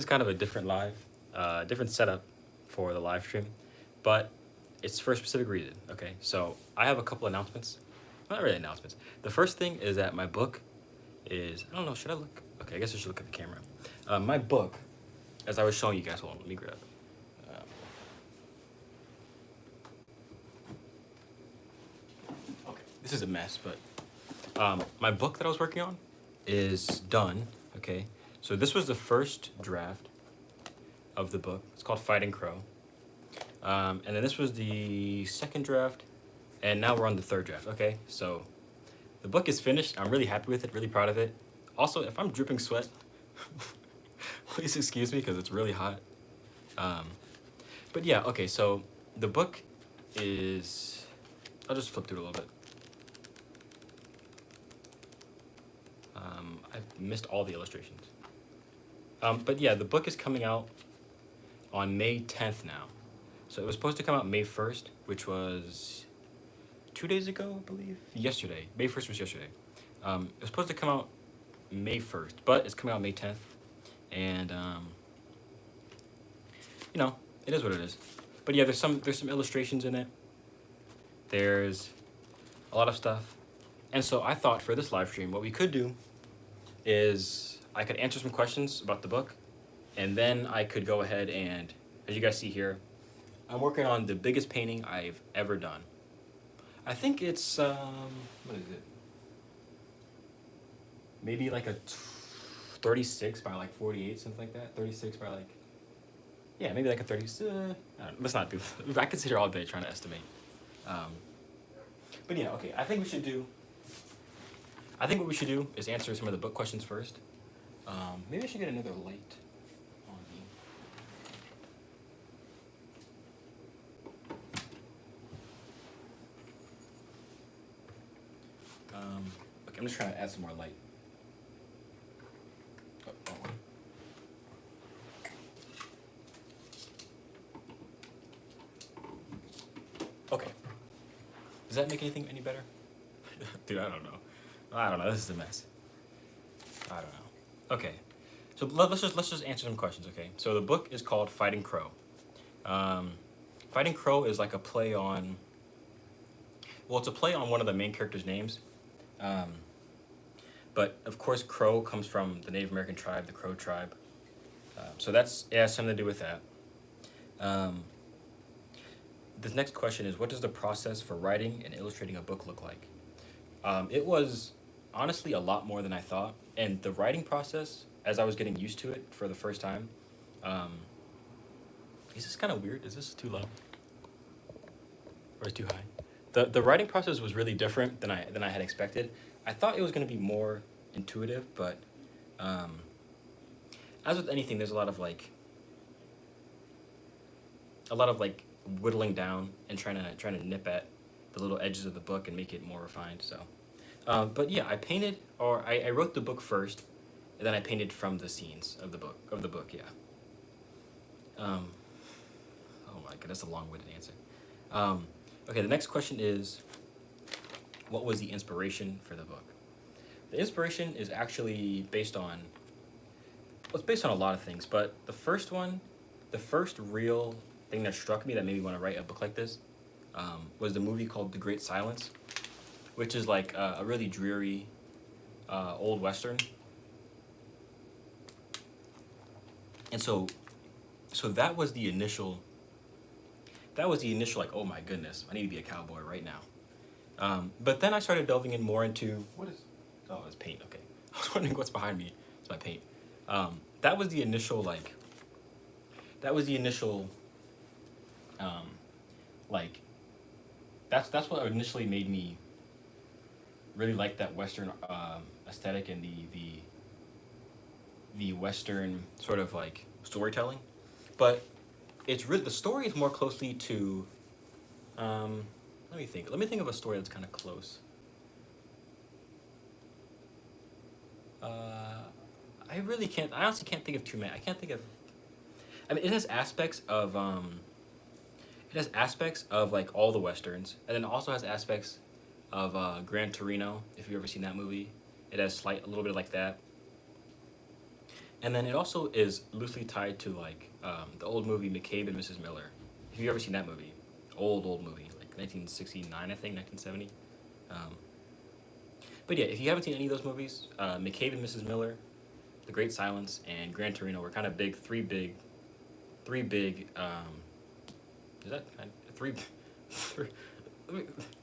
is kind of a different setup for the live stream, but it's for a specific reason. Okay, so I have a couple announcements. Not really announcements. The first thing is that my book is, I don't know, should I look? Okay, I guess I should look at the camera. My book, as I was showing you guys, hold on, let me grab. Um, okay, this is a mess, but my book that I was working on is done. Okay, so this was the first draft of the book. It's called Fighting Crow. And then this was the second draft, and now we're on the third draft. Okay, so the book is finished. I'm really happy with it, really proud of it. Also, if I'm dripping sweat, please excuse me because it's really hot. But yeah, okay, so the book is, I'll just flip through it a little bit. I've missed all the illustrations. But yeah, the book is coming out on May 10th now. So it was supposed to come out May 1st, which was 2 days ago, I believe. Yesterday. May 1st was yesterday. It was supposed to come out May 1st, but it's coming out May 10th. And you know, it is what it is. But yeah, there's some illustrations in it. There's a lot of stuff. And so I thought for this live stream, what we could do is I could answer some questions about the book, and then I could go ahead and, as you guys see here, I'm working on the biggest painting I've ever done. I think it's, what is it? Maybe like a 36 by like 48, something like that. 36 by like, yeah, maybe like a 30, let's not do, I could sit here all day trying to estimate. But yeah, okay, I think what we should do is answer some of the book questions first. Maybe I should get another light on me. Okay, I'm just trying to add some more light. Oh. Okay. Does that make anything any better? Dude, I don't know. This is a mess. I don't know. Okay. So let's just answer some questions, okay? So the book is called Fighting Crow. Fighting Crow is like a play on, well, it's a play on one of the main characters' names. But of course, Crow comes from the Native American tribe, the Crow tribe. So it has something to do with that. This next question is, what does the process for writing and illustrating a book look like? It was honestly a lot more than I thought. And the writing process, as I was getting used to it for the first time, is this kind of weird? Is this too low? Or is it too high? The writing process was really different than I had expected. I thought it was going to be more intuitive, but as with anything, there's a lot of like whittling down and trying to nip at the little edges of the book and make it more refined. So, but yeah, I wrote the book first, and then I painted from the scenes of the book. Yeah. Oh my god, that's a long-winded answer. Okay, the next question is, what was the inspiration for the book? The inspiration is actually based on, well, it's based on a lot of things, but the first real thing that struck me that made me want to write a book like this was the movie called The Great Silence, which is like a really dreary old Western. And so that was the initial like, oh my goodness, I need to be a cowboy right now. But then I started delving in more into, it's paint, okay. I was wondering what's behind me. It's my paint. That was the initial that's what initially made me really like that Western aesthetic and the Western sort of like storytelling. But it's really, the story is more closely to, let me think of a story that's kind of close. I honestly can't think of too many. I mean, it has aspects of like all the Westerns, and then also has aspects of Gran Torino, if you've ever seen that movie. It has a little bit like that. And then it also is loosely tied to like the old movie McCabe and Mrs. Miller. Have you ever seen that movie? Old movie, like 1969, I think, 1970. Um, but yeah, if you haven't seen any of those movies, McCabe and Mrs. Miller, The Great Silence, and Gran Torino were kind of three big. Is that three, three,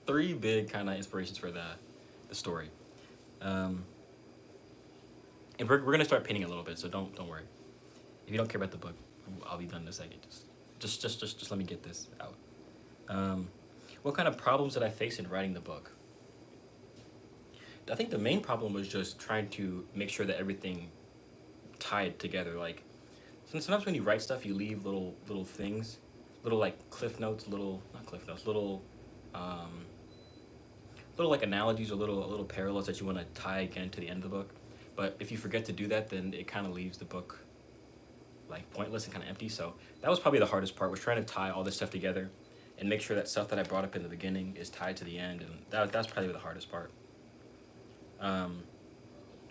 three big kind of inspirations for the story. Um, and we're gonna start painting a little bit, so don't worry. If you don't care about the book, I'll be done in a second. Just let me get this out. What kind of problems did I face in writing the book? I think the main problem was just trying to make sure that everything tied together. Like sometimes when you write stuff, you leave little things, little like cliff notes, little not cliff notes, um, little like analogies or little parallels that you want to tie again to the end of the book. But if you forget to do that, then it kind of leaves the book like pointless and kind of empty. So that was probably the hardest part, was trying to tie all this stuff together and make sure that stuff that I brought up in the beginning is tied to the end, and that's probably the hardest part.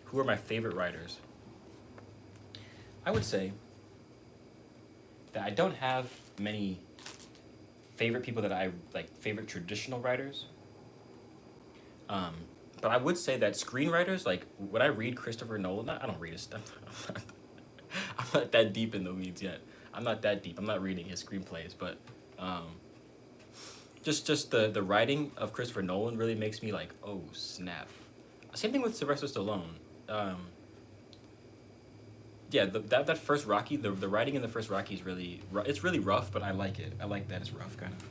Who are my favorite writers? I would say that I don't have many favorite people that I like, favorite traditional writers. But I would say that screenwriters, like when I read Christopher Nolan, I don't read his stuff. I'm not that deep in the weeds yet. I'm not that deep. I'm not reading his screenplays, but just the writing of Christopher Nolan really makes me like, oh snap. Same thing with Sylvester Stallone. Yeah, that first Rocky, the writing in the first Rocky is it's really rough, but I like it. I like that it's rough, kind of.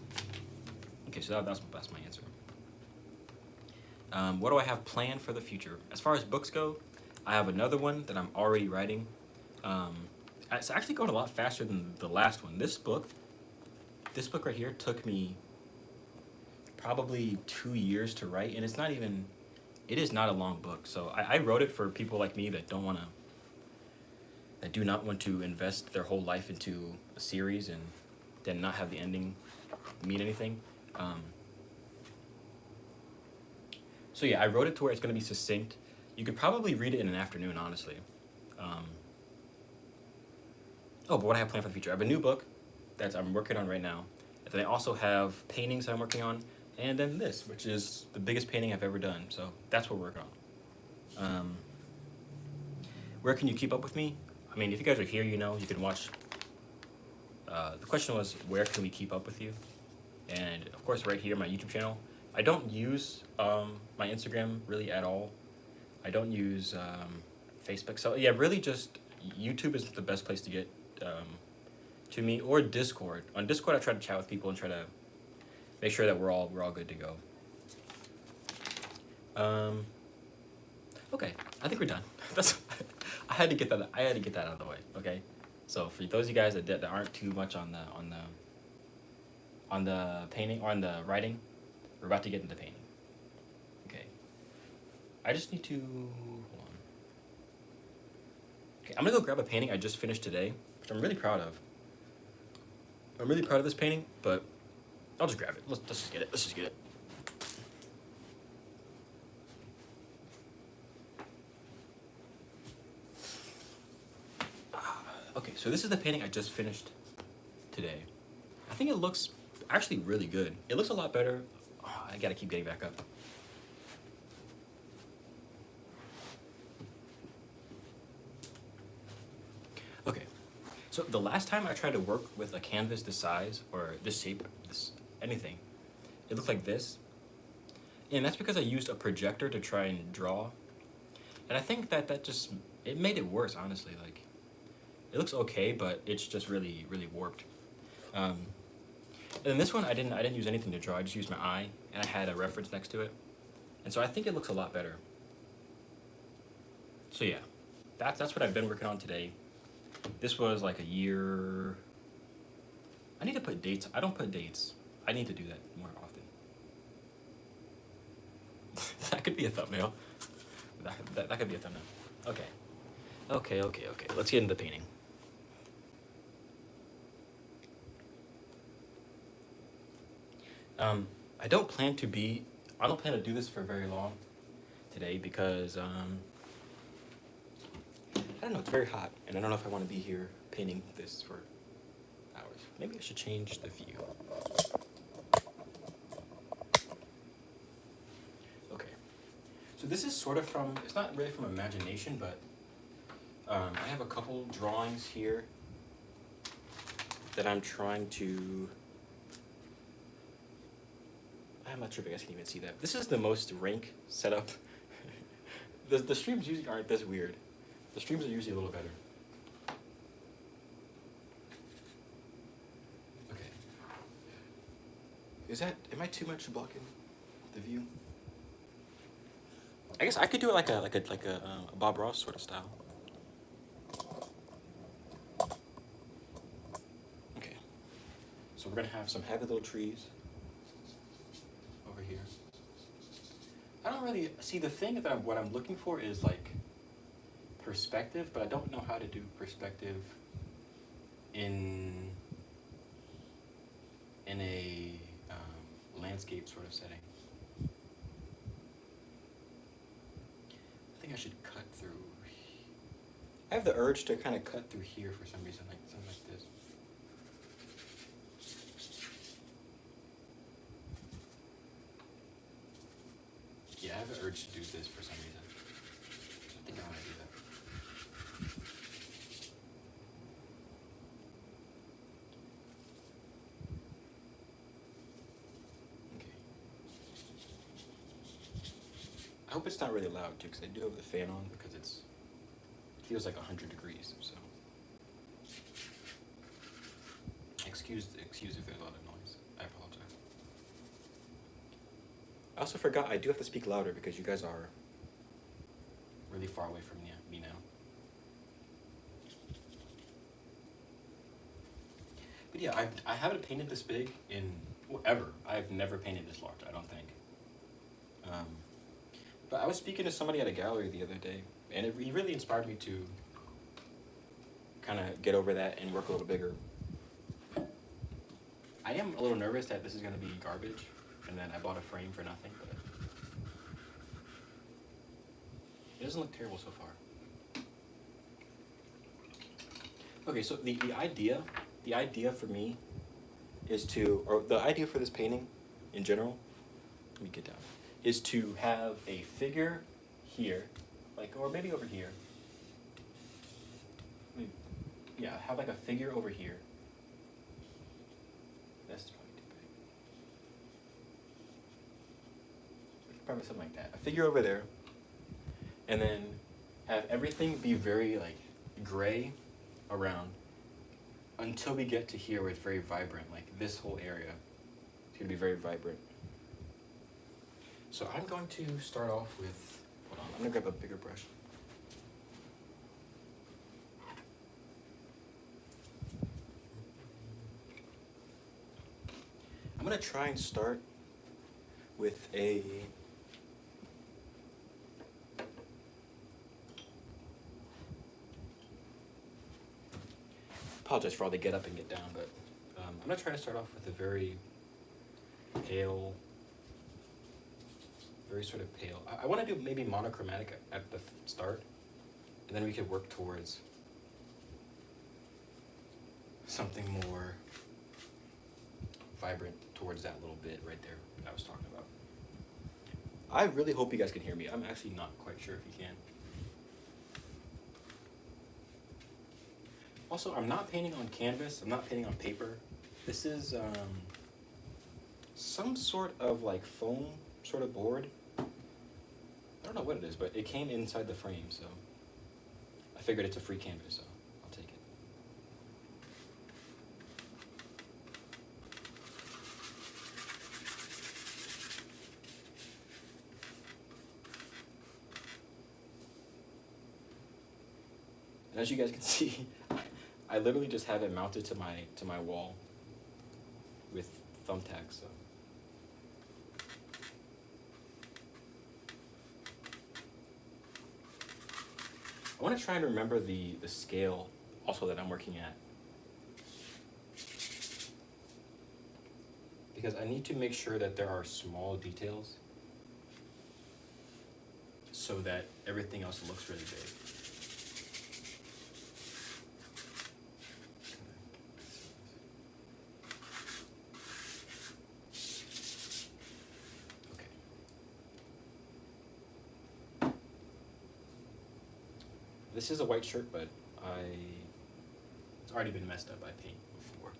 Okay, so that's my answer. What do I have planned for the future? As far as books go, I have another one that I'm already writing. It's actually going a lot faster than the last one. This book right here took me probably 2 years to write, and it is not a long book. So I wrote it for people like me that do not want to invest their whole life into a series and then not have the ending mean anything. So yeah, I wrote it to where it's going to be succinct. You could probably read it in an afternoon, honestly. But what I have planned for the future, I have a new book that I'm working on right now. And then I also have paintings I'm working on, and then this, which is the biggest painting I've ever done. So that's what we're working on. Where can you keep up with me? I mean, if you guys are here, you can watch. The question was, where can we keep up with you? And of course, right here, my YouTube channel. I don't use my Instagram really at all. I don't use Facebook. So yeah, really just YouTube is the best place to get to me, or Discord. On Discord, I try to chat with people and try to make sure that we're all good to go. Okay, I think we're done. I had to get that out of the way. Okay, so for those of you guys that aren't too much on the painting or on the writing, we're about to get into painting. Okay, I just need to hold on. Okay, I'm gonna go grab a painting I just finished today, which I'm really proud of. I'm really proud of this painting, but I'll just grab it. Let's just get it. Okay, so this is the painting I just finished today. I think it looks actually really good. It looks a lot better. Oh, I gotta keep getting back up. Okay, so the last time I tried to work with a canvas this size, or this shape, anything, it looked like this. And that's because I used a projector to try and draw. And I think that it made it worse, honestly. Like, it looks okay, but it's just really, really warped. And then this one, I didn't use anything to draw. I just used my eye, and I had a reference next to it. And so I think it looks a lot better. So yeah, that's what I've been working on today. This was like a year. I need to put dates. I don't put dates. I need to do that more often. That could be a thumbnail. That could be a thumbnail. Okay. Let's get into the painting. I don't plan to do this for very long today because I don't know, it's very hot, and I don't know if I want to be here painting this for hours. Maybe I should change the view. Okay, so this is sort of from, it's not really from imagination, but I have a couple drawings here that I'm trying to, I'm not sure if you guys can even see that. This is the most rank setup. The streams usually aren't this weird. The streams are usually a little better. Okay. Am I too much blocking the view? I guess I could do it like a Bob Ross sort of style. Okay. So we're gonna have some happy little trees over here. I don't really see the thing that what I'm looking for is like perspective, but I don't know how to do perspective in a landscape sort of setting. I think I should cut through. I have the urge to kind of cut through here for some reason, like something like this. Yeah, I have the urge to do this for some reason. I think I want to do that. Okay. I hope it's not really loud too, because I do have the fan on because it feels like 100 degrees. So excuse if there's a lot of noise. I apologize. I also forgot I do have to speak louder because you guys are really far away from me now. But yeah, I haven't painted this big in ever. I've never painted this large, I don't think. But I was speaking to somebody at a gallery the other day, and he really inspired me to kind of get over that and work a little bigger. I am a little nervous that this is going to be garbage, and then I bought a frame for nothing, but it doesn't look terrible so far. Okay, so the idea for me is or the idea for this painting in general, let me get down, is to have a figure here, or maybe over here. Yeah, have like a figure over here. That's probably too big. Probably something like that. A figure over there. And then have everything be very gray around until we get to here where it's very vibrant. Like this whole area is going to be very vibrant. So I'm going to start off with, hold on, I'm going to grab a bigger brush. I'm going to try and start with a apologize for all the get up and get down, but I'm going to try to start off with a very pale, very sort of pale. I want to do maybe monochromatic at the start, and then we could work towards something more vibrant towards that little bit right there that I was talking about. I really hope you guys can hear me. I'm actually not quite sure if you can. Also, I'm not painting on canvas. I'm not painting on paper. This is some sort of foam sort of board. I don't know what it is, but it came inside the frame, so I figured it's a free canvas, so I'll take it. And as you guys can see, I literally just have it mounted to my wall with thumbtacks. So. I want to try and remember the scale also that I'm working at, because I need to make sure that there are small details so that everything else looks really big. This is a white shirt, but it's already been messed up by paint before.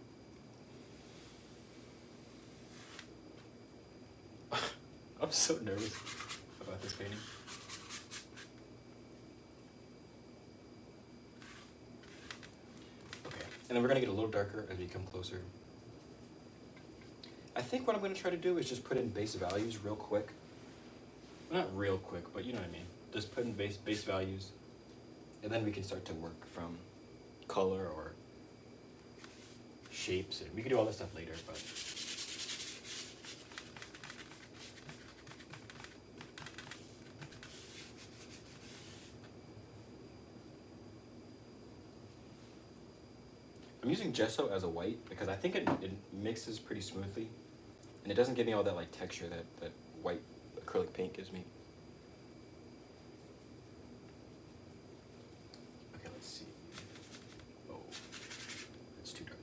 I'm so nervous about this painting. Okay, and then we're gonna get a little darker as we come closer. I think what I'm gonna try to do is just put in base values real quick. Well, not real quick, but you know what I mean. Just put in base values, and then we can start to work from color or shapes, and we can do all that stuff later, but I'm using gesso as a white because I think it mixes pretty smoothly, and it doesn't give me all that like texture that white acrylic paint gives me. Okay, let's see. Oh, it's too dark.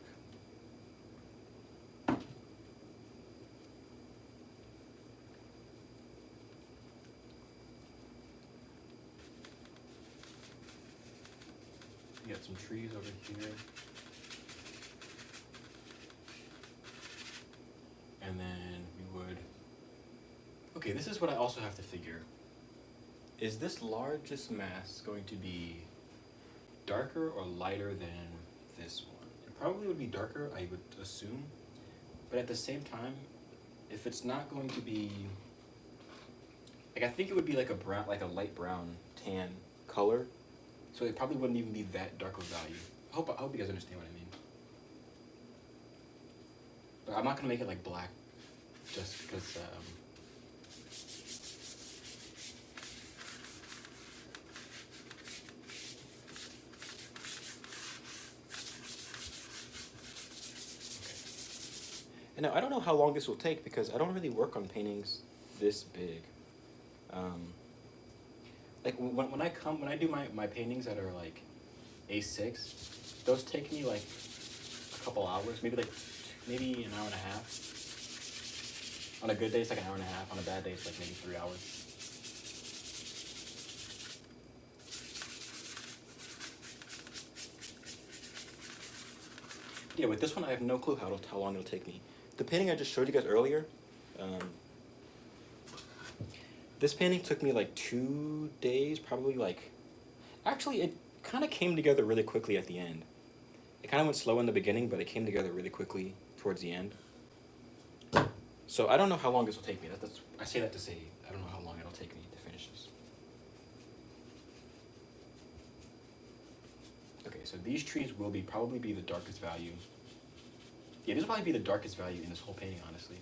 We got some trees over here. And then we would, okay, this is what I also have to figure. Is this largest mass going to be darker or lighter than this one? It probably would be darker, I would assume. But at the same time, if it's not going to be, like I think it would be like a brown, like a light brown tan color. So it probably wouldn't even be that dark of value. I hope you guys understand what I mean. But I'm not gonna make it like black, just because. Okay. And now I don't know how long this will take because I don't really work on paintings this big. Like when I do my paintings that are like A6, those take me like a couple hours, maybe an hour and a half. On a good day, it's like an hour and a half. On a bad day, it's like maybe 3 hours. Yeah, with this one, I have no clue how long it'll take me. The painting I just showed you guys earlier, this painting took me like 2 days, probably like, actually it kind of came together really quickly at the end. It kind of went slow in the beginning, but it came together really quickly towards the end. So I don't know how long this will take me. I say that to say I don't know how long it'll take me to finish this. Okay, so these trees will probably be the darkest value. Yeah, this will probably be the darkest value in this whole painting, honestly.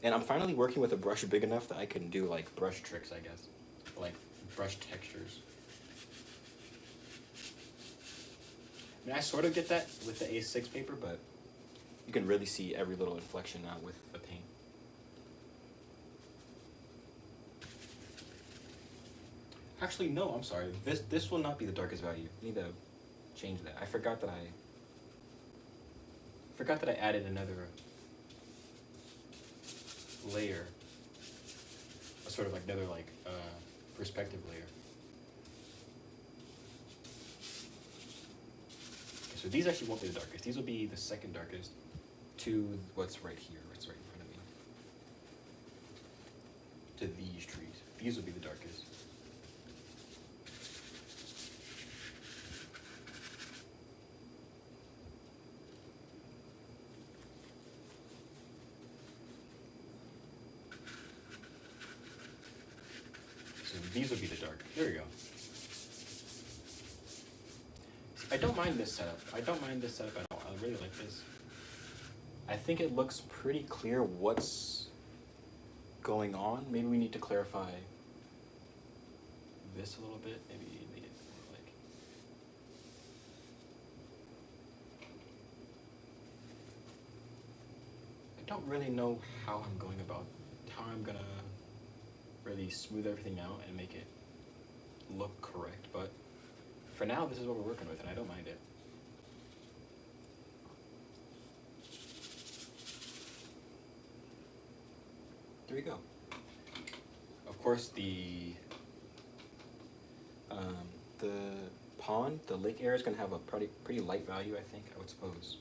And I'm finally working with a brush big enough that I can do like brush tricks, I guess. Like brush textures. I mean, I sort of get that with the A6 paper, but you can really see every little inflection now with the paint. Actually, no, I'm sorry. This will not be the darkest value. I need to change that. I forgot that I added another layer, a sort of like another like perspective layer. Okay, so these actually won't be the darkest. These will be the second darkest to what's right here, what's right in front of me. To these trees. These will be the darkest. These would be the dark. There we go. I don't mind this setup. I all. I really like this. I think it looks pretty clear what's going on. Maybe we need to clarify this a little bit. Maybe make it more like. I don't really know how I'm going to really smooth everything out and make it look correct, but for now this is what we're working with and I don't mind it. there you go. Of course, the pond, the lake area is going to have a pretty light value, I think, I would suppose.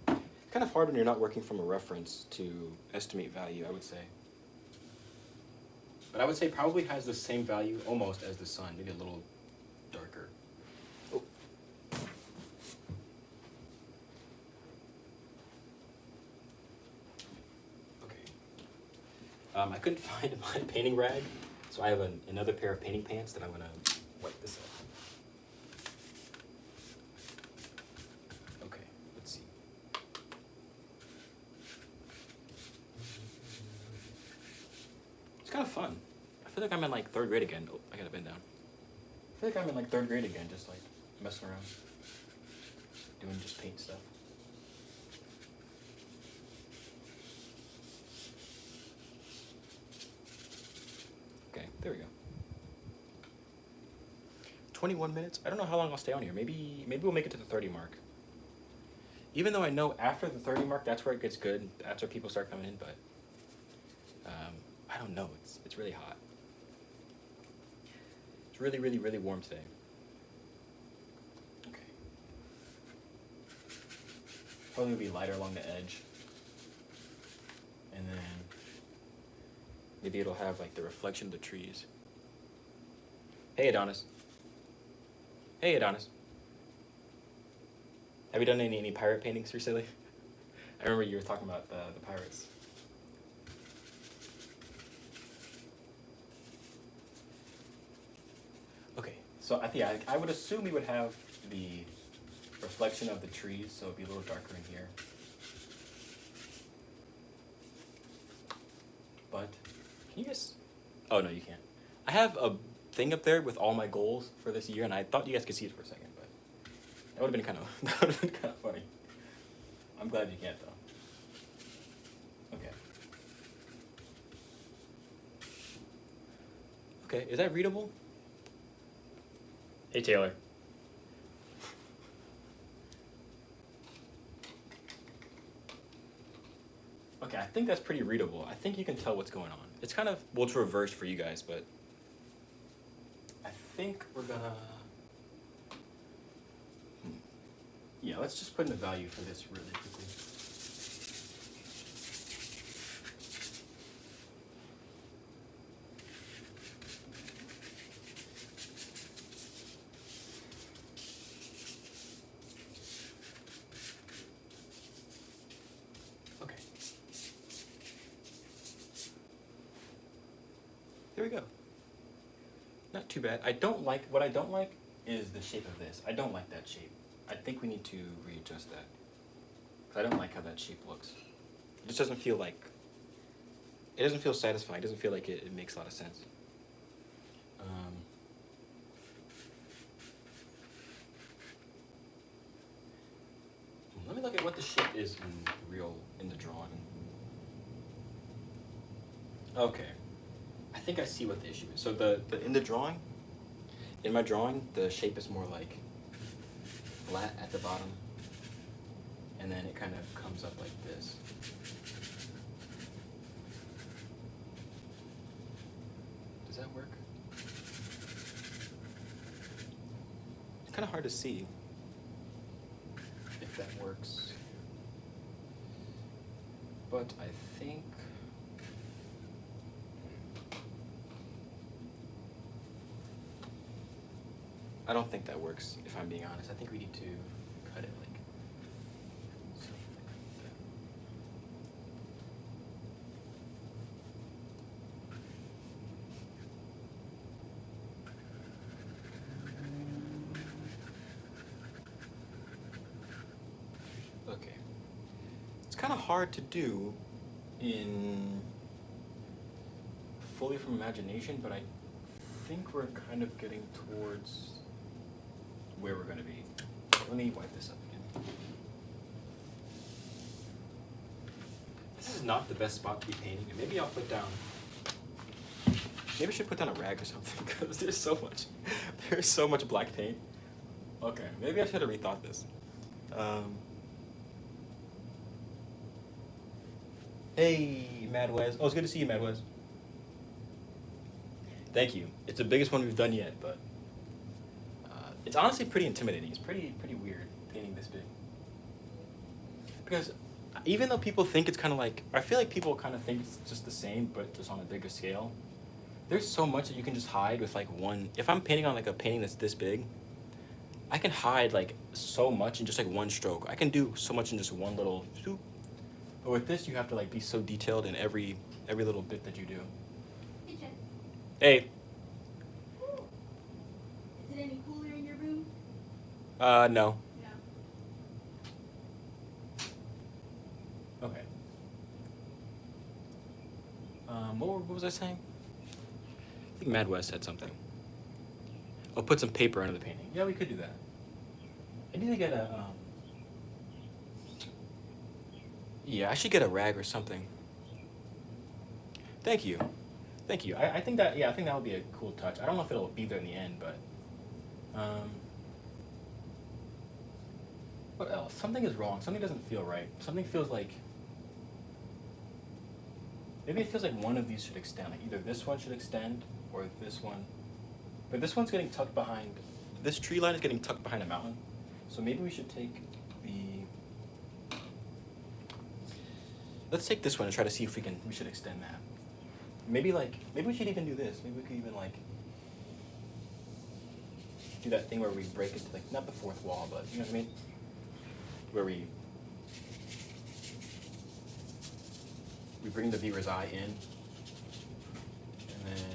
Kind of hard when you're not working from a reference to estimate value, I would say. But I would say probably has the same value almost as the sun, maybe a little darker. Oh. Okay. I couldn't find my painting rag, so I have another pair of painting pants that I'm going to wipe this up. Okay, let's see. It's kind of fun. I feel like I'm in like 3rd grade again. Oh, I gotta bend down. I feel like I'm in like 3rd grade again, just like messing around, doing just paint stuff. Okay, there we go. 21 minutes. I don't know how long I'll stay on here. Maybe we'll make it to the 30 mark. Even though I know after the 30 mark, that's where it gets good. That's where people start coming in, but I don't know. It's really hot. It's really, really, really warm today. Okay. Probably will be lighter along the edge. And then maybe it'll have like the reflection of the trees. Hey, Adonis. Hey, Adonis. Have you done any pirate paintings recently? I remember you were talking about the pirates. Okay, so I would assume we would have the reflection of the trees, so it'd be a little darker in here. But, can you guys... Oh, no, you can't. I have a thing up there with all my goals for this year, and I thought you guys could see it for a second, but that would have been kind of funny. I'm glad you can't, though. Okay. Okay, is that readable? Hey, Taylor. Okay, I think that's pretty readable. I think you can tell what's going on. It's kind of, well, it's reversed for you guys, but I think we're gonna... Yeah, let's just put in a value for this really quickly. Okay. There we go. Not too bad. What I don't like is the shape of this. I don't like that shape. I think we need to readjust that. Because I don't like how that shape looks. It just doesn't feel like, it doesn't feel satisfying. It doesn't feel like it makes a lot of sense. Let me look at what the shape is in the drawing. Okay. I think I see what the issue is. So in my drawing, the shape is more like flat at the bottom, and then it kind of comes up like this. Does that work? It's kind of hard to see if that works, but I think I don't think that works, if I'm being honest. I think we need to cut it like something like that. Okay. It's kind of hard to do in fully from imagination, but I think we're kind of getting towards where we're going to be. Let me wipe this up again. This is not the best spot to be painting, and maybe I'll put down, maybe I should put down a rag or something, because there's so much black paint. Okay, maybe I should have rethought this. Hey, Mad Wes. Oh, it's good to see you, Mad Wes. Thank you. It's the biggest one we've done yet, but it's honestly pretty intimidating. It's pretty weird painting this big. Because even though people think it's kind of like, I feel like people kind of think it's just the same, but just on a bigger scale. There's so much that you can just hide with like one. If I'm painting on like a painting that's this big, I can hide like so much in just like one stroke. I can do so much in just one little swoop. But with this, you have to like be so detailed in every little bit that you do. Hey, Jen. Hey. Ooh. Is it any cooler in your room? No. No. Okay. What was I saying? I think Mad West said something. Oh, put some paper under the painting. Yeah, we could do that. I need to get a, yeah, I should get a rag or something. Thank you. Thank you. I think that, yeah, I think that would be a cool touch. I don't know if it'll be there in the end, but, what else? Something is wrong. Something doesn't feel right. Something feels like, maybe it feels like one of these should extend. Like either this one should extend or this one. But this one's getting tucked behind, this tree line is getting tucked behind a mountain. So maybe we should take let's take this one and try to see if we should extend that. Maybe we should even do this. Maybe we could even like, do that thing where we break into like, not the fourth wall, but you know what I mean? Where we bring the viewer's eye in, and then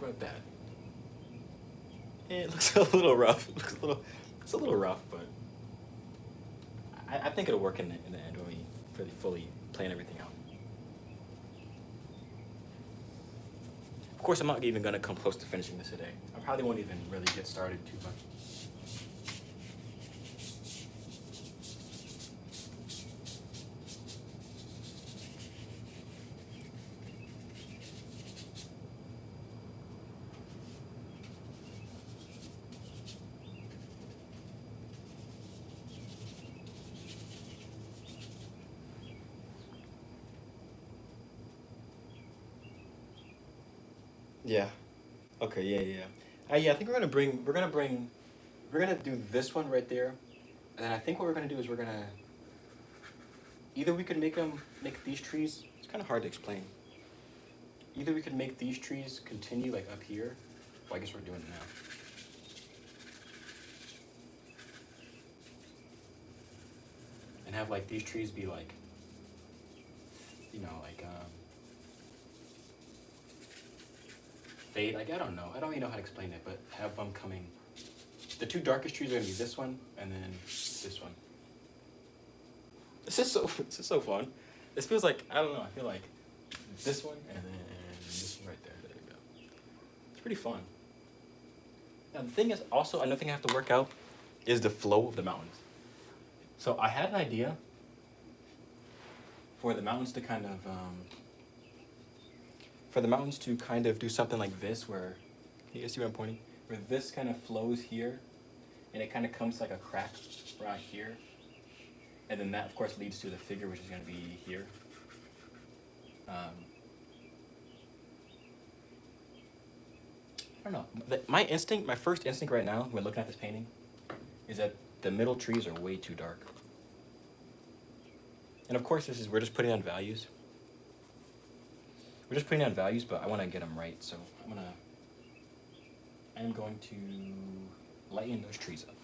like that. It looks a little rough. It's a little rough, but I think it'll work in the end when we really fully plan everything out. Of course, I'm not even gonna come close to finishing this today. I probably won't even really get started too much. Yeah. Okay. Yeah. Yeah. I think we're gonna do this one right there, and then I think what we're gonna do is either we could make these trees. It's kind of hard to explain. Either we could make these trees continue like up here. Well, I guess we're doing it now. And have like these trees be like, you know, like fade, like I don't know. I don't even know how to explain it, but have them coming. The two darkest trees are gonna be this one and then this one. This is so fun. This feels like, I don't know, I feel like this one and then this one right there. There you go. It's pretty fun. Now the thing is also, another thing I have to work out is the flow of the mountains. So I had an idea for the mountains to kind of do something like this, where, you guys see where I'm pointing? Where this kind of flows here, and it kind of comes like a crack right here. And then that, of course, leads to the figure, which is going to be here. I don't know. My first instinct right now, when looking at this painting, is that the middle trees are way too dark. And of course, we're just putting on values. We're just putting down values, but I want to get them right, so I am going to lighten those trees up.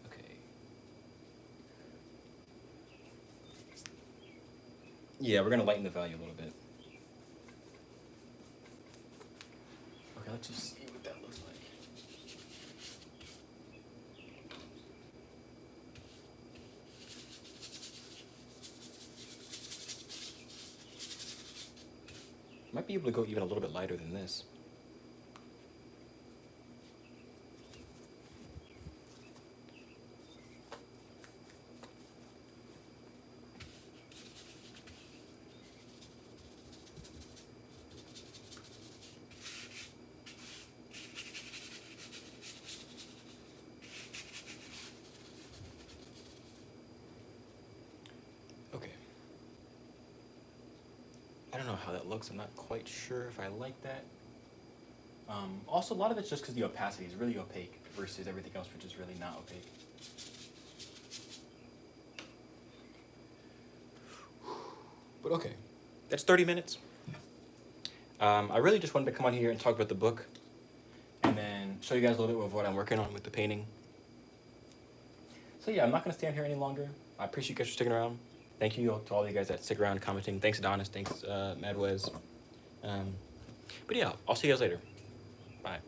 Okay. Yeah, we're going to lighten the value a little bit. Okay, let's just see what that looks like. Might be able to go even a little bit lighter than this. don't know how that looks. I'm not quite sure if I like that. Also, a lot of it's just because the opacity is really opaque versus everything else, which is really not opaque. But okay, that's 30 minutes. I really just wanted to come on here and talk about the book and then show you guys a little bit of what I'm working on with the painting. So yeah, I'm not going to stand here any longer. I appreciate you guys for sticking around. Thank you to all you guys that stick around commenting. Thanks, Adonis. Thanks, Madwez. But yeah, I'll see you guys later. Bye.